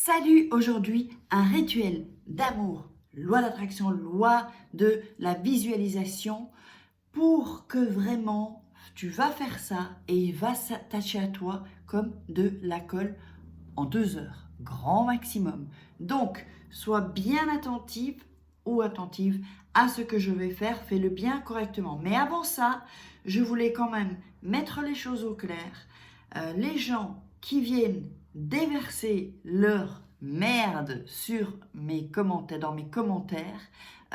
Salut, aujourd'hui un rituel d'amour, loi d'attraction, loi de la visualisation pour que vraiment tu vas faire ça et il va s'attacher à toi comme de la colle en 2 heures, grand maximum. Donc, sois bien attentif ou attentive à ce que je vais faire, fais-le bien correctement. Mais avant ça, je voulais quand même mettre les choses au clair. Les gens qui viennent déverser leur merde sur mes commentaires, dans mes commentaires,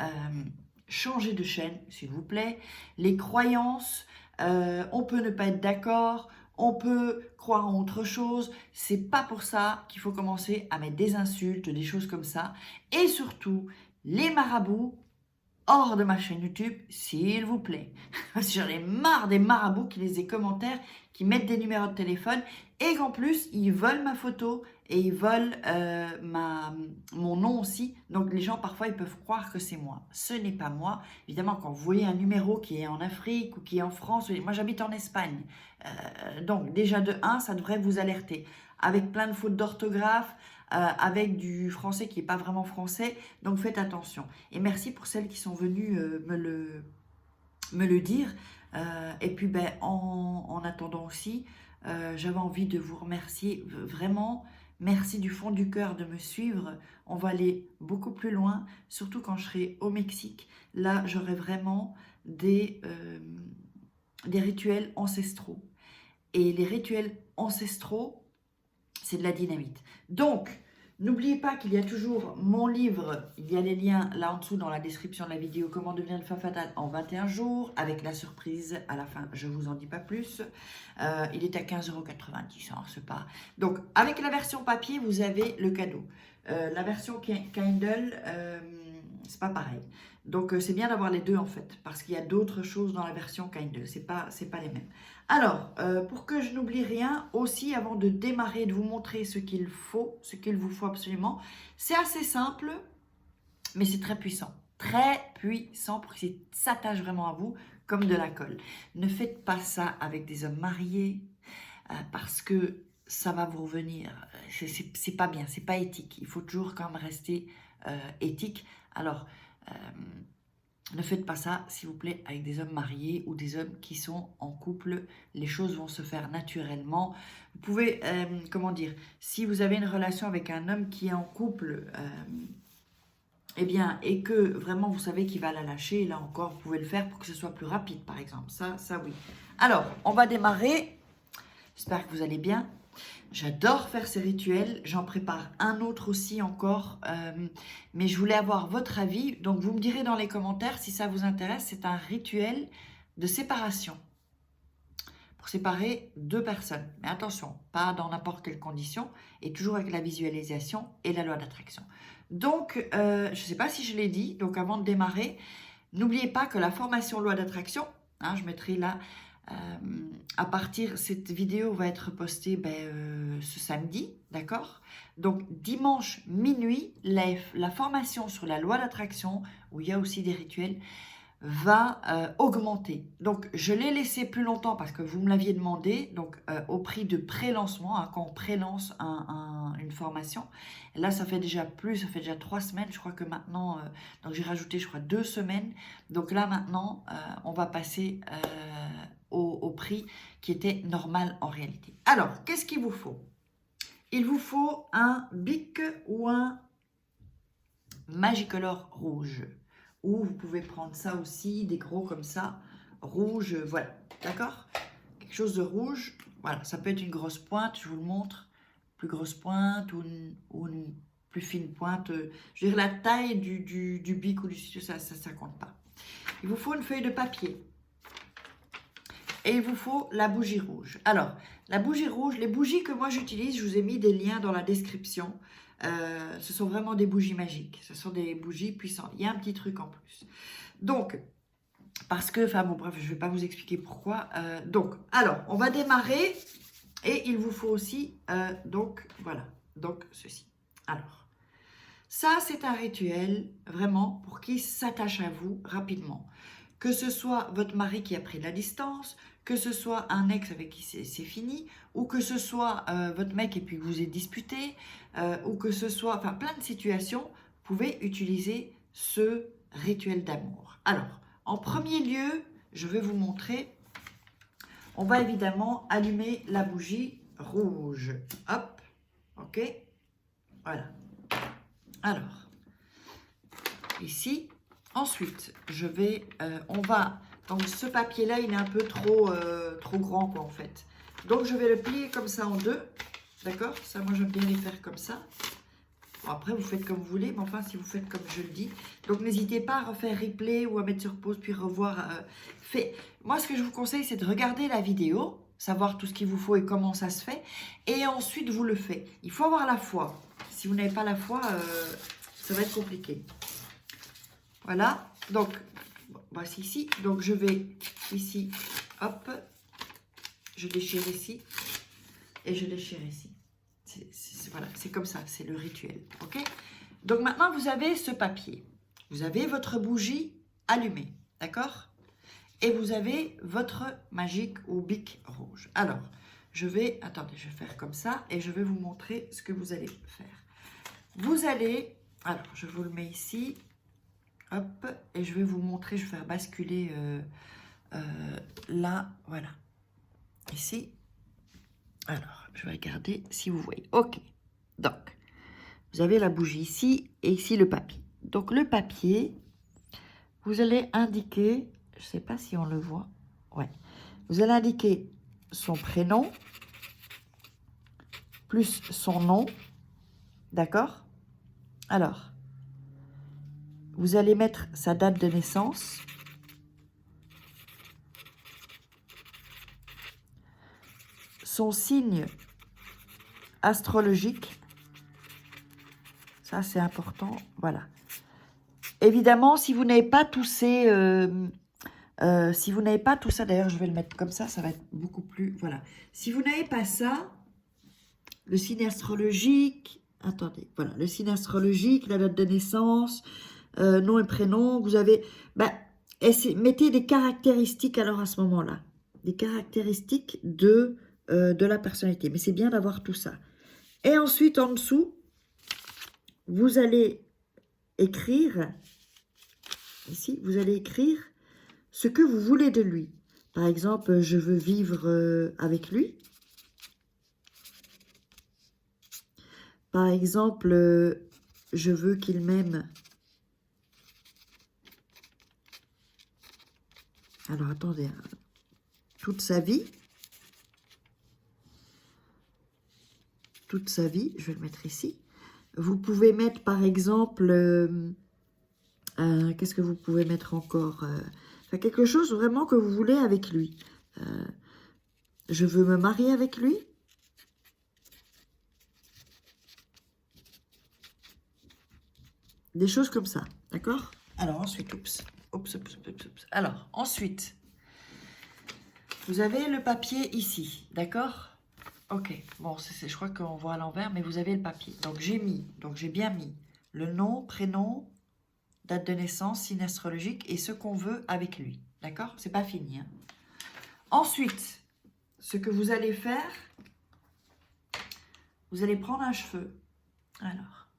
euh, changez de chaîne, s'il vous plaît. Les croyances, on peut ne pas être d'accord, on peut croire en autre chose. C'est pas pour ça qu'il faut commencer à mettre des insultes, des choses comme ça. Et surtout, les marabouts, hors de ma chaîne YouTube, s'il vous plaît. J'en ai marre des marabouts qui laissent des commentaires, qui mettent des numéros de téléphone et qu'en plus, ils volent ma photo et ils volent mon nom aussi. Donc les gens, parfois, ils peuvent croire que c'est moi. Ce n'est pas moi. Évidemment, quand vous voyez un numéro qui est en Afrique ou qui est en France, moi j'habite en Espagne. Donc déjà de 1, ça devrait vous alerter. Avec plein de fautes d'orthographe, avec du français qui n'est pas vraiment français. Donc faites attention. Et merci pour celles qui sont venues me le dire. Et puis en attendant aussi, j'avais envie de vous remercier vraiment. Merci du fond du cœur de me suivre. On va aller beaucoup plus loin, surtout quand je serai au Mexique. Là, j'aurai vraiment des rituels ancestraux. Et les rituels ancestraux, c'est de la dynamite. Donc, n'oubliez pas qu'il y a toujours mon livre, il y a les liens là en dessous dans la description de la vidéo, comment devenir une femme fatale en 21 jours, avec la surprise à la fin, je ne vous en dis pas plus. Il est à 15,90 €, hein, c'est pas... Donc, avec la version papier, vous avez le cadeau. La version Kindle, c'est pas pareil. Donc, c'est bien d'avoir les deux en fait, parce qu'il y a d'autres choses dans la version Kindle, c'est pas les mêmes. Alors, pour que je n'oublie rien, aussi avant de démarrer, de vous montrer ce qu'il vous faut absolument, c'est assez simple, mais c'est très puissant pour que ça s'attache vraiment à vous comme de la colle. Ne faites pas ça avec des hommes mariés, parce que ça va vous revenir. C'est pas bien, c'est pas éthique. Il faut toujours quand même rester éthique. Alors, ne faites pas ça, s'il vous plaît, avec des hommes mariés ou des hommes qui sont en couple. Les choses vont se faire naturellement. Vous pouvez, comment dire, si vous avez une relation avec un homme qui est en couple, eh bien, et que vraiment vous savez qu'il va la lâcher, là encore, vous pouvez le faire pour que ce soit plus rapide, par exemple. Ça oui. Alors, on va démarrer. J'espère que vous allez bien. J'adore faire ces rituels, j'en prépare un autre aussi encore, mais je voulais avoir votre avis, donc vous me direz dans les commentaires si ça vous intéresse. C'est un rituel de séparation, pour séparer deux personnes, mais attention, pas dans n'importe quelle condition, et toujours avec la visualisation et la loi d'attraction. Donc, je ne sais pas si je l'ai dit, donc avant de démarrer, n'oubliez pas que la formation loi d'attraction, hein, je mettrai là, cette vidéo va être postée ce samedi, d'accord? Donc dimanche minuit, la formation sur la loi d'attraction, où il y a aussi des rituels, va augmenter. Donc je l'ai laissé plus longtemps parce que vous me l'aviez demandé, donc au prix de pré-lancement, hein, quand on pré-lance une formation. Là ça fait déjà 3 semaines, je crois que maintenant, donc j'ai rajouté je crois 2 semaines. Donc là maintenant, on va passer au prix qui était normal en réalité. Alors, qu'est-ce qu'il vous faut? Il vous faut un bic ou un Magicolor rouge. Ou vous pouvez prendre ça aussi, des gros comme ça, rouge, voilà, d'accord? Quelque chose de rouge, voilà, ça peut être une grosse pointe, je vous le montre, plus grosse pointe ou une plus fine pointe. Je veux dire, la taille du bic ou du stylo, ça compte pas. Il vous faut une feuille de papier. Et il vous faut la bougie rouge. Alors, la bougie rouge, les bougies que moi j'utilise, je vous ai mis des liens dans la description. Ce sont vraiment des bougies magiques. Ce sont des bougies puissantes. Il y a un petit truc en plus. Donc, parce que, enfin bon, bref, je ne vais pas vous expliquer pourquoi. Donc, alors, on va démarrer. Et il vous faut aussi, donc, voilà. Donc, ceci. Alors, ça, c'est un rituel, vraiment, pour qu'il s'attache à vous rapidement. Que ce soit votre mari qui a pris de la distance, que ce soit un ex avec qui c'est fini, ou que ce soit votre mec et puis vous vous êtes disputé, ou que ce soit, enfin plein de situations, vous pouvez utiliser ce rituel d'amour. Alors, en premier lieu, je vais vous montrer, on va évidemment allumer la bougie rouge. Hop, ok, voilà. Alors, ici, ensuite, je vais, on va, donc ce papier-là, il est un peu trop grand, quoi, en fait. Donc, je vais le plier comme ça en deux, d'accord? Ça, moi, j'aime bien les faire comme ça. Bon, après, vous faites comme vous voulez, mais enfin, si vous faites comme je le dis. Donc, n'hésitez pas à refaire replay ou à mettre sur pause, puis revoir. Moi, ce que je vous conseille, c'est de regarder la vidéo, savoir tout ce qu'il vous faut et comment ça se fait, et ensuite, vous le faites. Il faut avoir la foi. Si vous n'avez pas la foi, ça va être compliqué. Voilà, donc, voici ici. Donc, je vais ici, hop, je déchire ici, et je déchire ici. Voilà, c'est comme ça, c'est le rituel, ok? Donc, maintenant, vous avez ce papier. Vous avez votre bougie allumée, d'accord? Et vous avez votre magique ou bic rouge. Alors, attendez, je vais faire comme ça, et je vais vous montrer ce que vous allez faire. Vous allez, alors, je vous le mets ici, hop, et je vais vous montrer, je vais faire basculer là, voilà, ici. Alors, je vais regarder si vous voyez. Ok, donc, vous avez la bougie ici et ici le papier. Donc, le papier, vous allez indiquer, je ne sais pas si on le voit, ouais, vous allez indiquer son prénom, plus son nom, d'accord? Alors, vous allez mettre sa date de naissance, son signe astrologique, ça c'est important, voilà. Évidemment, si vous n'avez pas tous ces, si vous n'avez pas tout ça, d'ailleurs je vais le mettre comme ça va être beaucoup plus, voilà. Si vous n'avez pas ça, le signe astrologique, attendez, voilà, le signe astrologique, la date de naissance, nom et prénom, vous avez, mettez des caractéristiques alors à ce moment-là, des caractéristiques de la personnalité, mais c'est bien d'avoir tout ça. Et ensuite, en dessous, vous allez écrire, ici, vous allez écrire ce que vous voulez de lui. Par exemple, je veux vivre avec lui. Par exemple, je veux qu'il m'aime. Alors, attendez, toute sa vie. Toute sa vie, je vais le mettre ici. Vous pouvez mettre, par exemple, qu'est-ce que vous pouvez mettre encore quelque chose vraiment que vous voulez avec lui. Je veux me marier avec lui. Des choses comme ça, d'accord? Alors ensuite, oups. Alors ensuite, vous avez le papier ici, d'accord? Ok, bon, je crois qu'on voit à l'envers, mais vous avez le papier. Donc j'ai bien mis le nom, prénom, date de naissance, signe astrologique et ce qu'on veut avec lui, d'accord? C'est pas fini, hein? Ensuite, ce que vous allez faire, vous allez prendre un cheveu. Alors,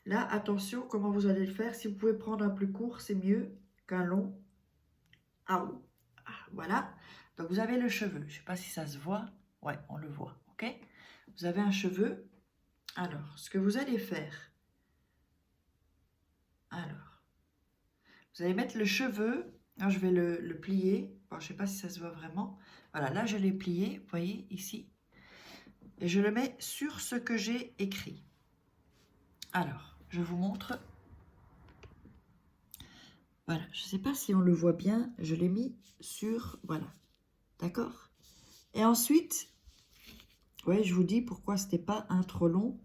là, attention, comment vous allez le faire. Si vous pouvez prendre un plus court, c'est mieux qu'un long. Ah, voilà. Donc, vous avez le cheveu. Je ne sais pas si ça se voit. Ouais, on le voit, ok? Vous avez un cheveu. Alors, ce que vous allez faire, alors, vous allez mettre le cheveu. Alors, je vais le plier. Bon, je ne sais pas si ça se voit vraiment. Voilà, là, je l'ai plié, vous voyez, ici. Et je le mets sur ce que j'ai écrit. Alors, je vous montre. Voilà, je ne sais pas si on le voit bien. Je l'ai mis sur... Voilà, d'accord? Et ensuite, ouais, je vous dis pourquoi ce n'était pas un trop long.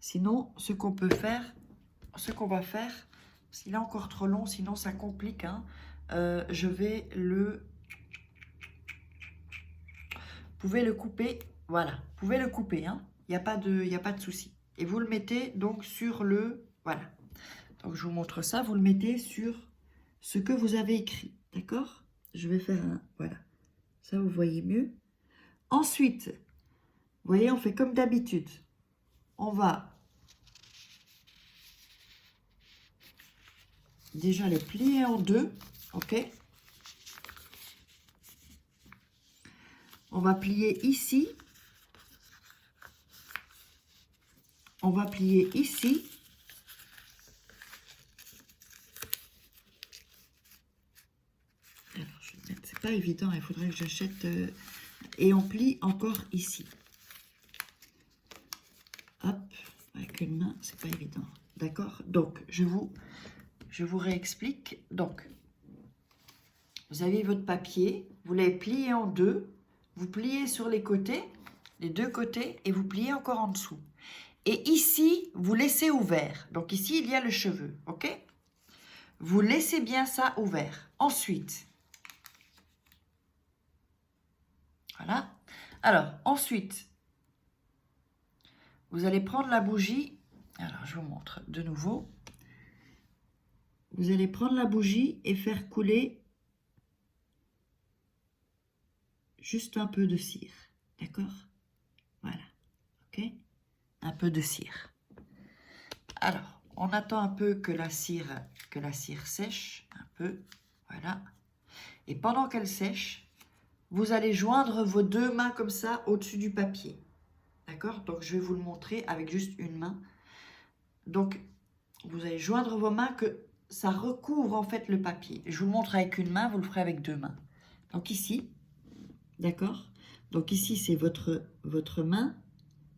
Sinon, ce qu'on peut faire, ce qu'on va faire, s'il est encore trop long, sinon ça complique, hein, je vais le... Vous pouvez le couper, voilà, vous pouvez le couper, hein, il n'y a pas de souci. Et vous le mettez donc sur le... Voilà. Donc, je vous montre ça. Vous le mettez sur ce que vous avez écrit. D'accord? je vais faire un... Voilà. Ça, vous voyez mieux. Ensuite, vous voyez, on fait comme d'habitude. On va déjà les plier en deux. OK? On va plier ici. On va plier ici. Alors, je vais mettre, c'est pas évident, il faudrait que j'achète... et on plie encore ici. Hop, avec une main, c'est pas évident. D'accord? Donc, je vous réexplique. Donc, vous avez votre papier, vous l'avez plié en deux, vous pliez sur les côtés, les deux côtés, et vous pliez encore en dessous. Et ici, vous laissez ouvert. Donc ici, il y a le cheveu, ok? Vous laissez bien ça ouvert. Ensuite, voilà. Alors, ensuite, vous allez prendre la bougie. Alors, je vous montre de nouveau. Vous allez prendre la bougie et faire couler juste un peu de cire. D'accord? Voilà. Ok? Un peu de cire. Alors, on attend un peu que la cire sèche. Un peu. Voilà. Et pendant qu'elle sèche, vous allez joindre vos deux mains comme ça au-dessus du papier. D'accord? Donc, je vais vous le montrer avec juste une main. Donc, vous allez joindre vos mains que ça recouvre en fait le papier. Je vous le montre avec une main, vous le ferez avec deux mains. Donc ici, d'accord? Donc ici, c'est votre main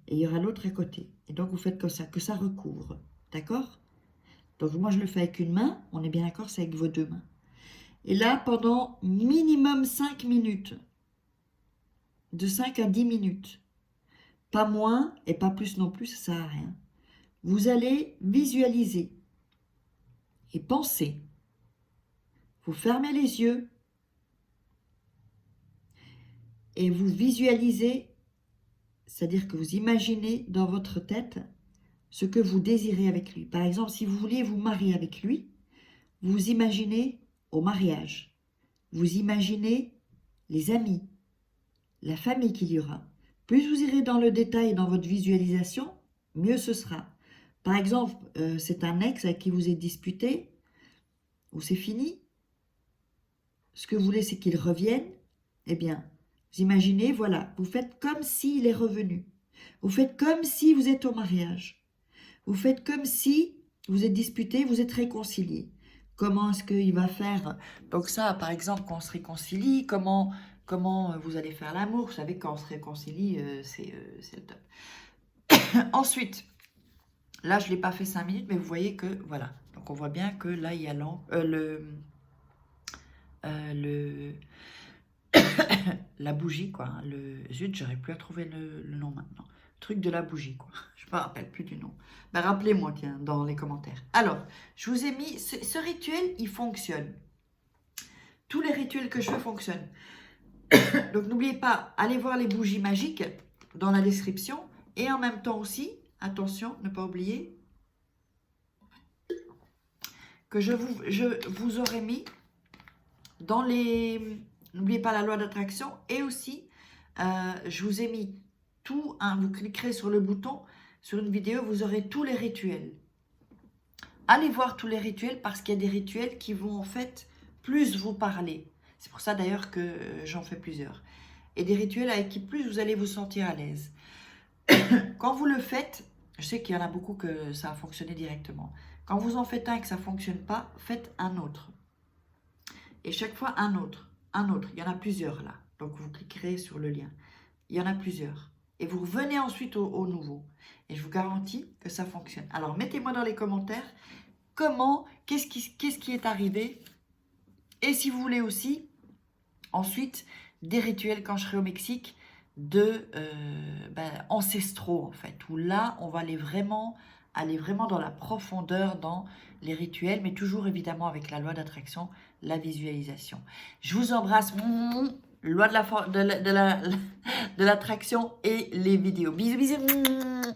et il y aura l'autre à côté. Et donc, vous faites comme ça, que ça recouvre. D'accord? Donc, moi, je le fais avec une main. On est bien d'accord, c'est avec vos deux mains. Et là, pendant minimum 5 minutes. De 5 à 10 minutes. Pas moins et pas plus non plus, ça ne sert à rien. Vous allez visualiser et penser. Vous fermez les yeux et vous visualisez, c'est-à-dire que vous imaginez dans votre tête ce que vous désirez avec lui. Par exemple, si vous vouliez vous marier avec lui, vous imaginez au mariage. Vous imaginez les amis, la famille qu'il y aura. Plus vous irez dans le détail dans votre visualisation, mieux ce sera. Par exemple, c'est un ex avec qui vous êtes disputé, ou c'est fini. Ce que vous voulez, c'est qu'il revienne. Eh bien, vous imaginez, voilà, vous faites comme s'il est revenu. Vous faites comme si vous êtes au mariage. Vous faites comme si vous êtes disputé, vous êtes réconcilié. Comment est-ce qu'il va faire? Donc ça, par exemple, quand on se réconcilie, comment vous allez faire l'amour? Vous savez, quand on se réconcilie, c'est le top. Ensuite, là, je ne l'ai pas fait 5 minutes, mais vous voyez que, voilà. Donc, on voit bien que là, il y a la bougie, quoi. Zut, j'aurais plus à trouver le nom maintenant. Le truc de la bougie, quoi. Je ne me rappelle plus du nom. Ben, rappelez-moi, tiens, dans les commentaires. Alors, je vous ai mis... Ce rituel, il fonctionne. Tous les rituels que je fais fonctionnent. Donc, n'oubliez pas, allez voir les bougies magiques dans la description. Et en même temps aussi, attention, ne pas oublier que je vous aurais mis dans les... N'oubliez pas la loi d'attraction. Et aussi, je vous ai mis tout. Hein, vous cliquerez sur le bouton, sur une vidéo, vous aurez tous les rituels. Allez voir tous les rituels parce qu'il y a des rituels qui vont en fait plus vous parler. C'est pour ça d'ailleurs que j'en fais plusieurs. Et des rituels avec qui plus vous allez vous sentir à l'aise. Quand vous le faites, je sais qu'il y en a beaucoup que ça a fonctionné directement. Quand vous en faites un et que ça ne fonctionne pas, faites un autre. Et chaque fois un autre, un autre. Il y en a plusieurs là. Donc vous cliquerez sur le lien. Il y en a plusieurs. Et vous revenez ensuite au nouveau. Et je vous garantis que ça fonctionne. Alors mettez-moi dans les commentaires comment, qu'est-ce qui est arrivé. Et si vous voulez aussi, ensuite, des rituels quand je serai au Mexique, ancestraux en fait. Où là, on va aller vraiment dans la profondeur dans les rituels, mais toujours évidemment avec la loi d'attraction, la visualisation. Je vous embrasse, loi de l'attraction et les vidéos. Bisous, bisous.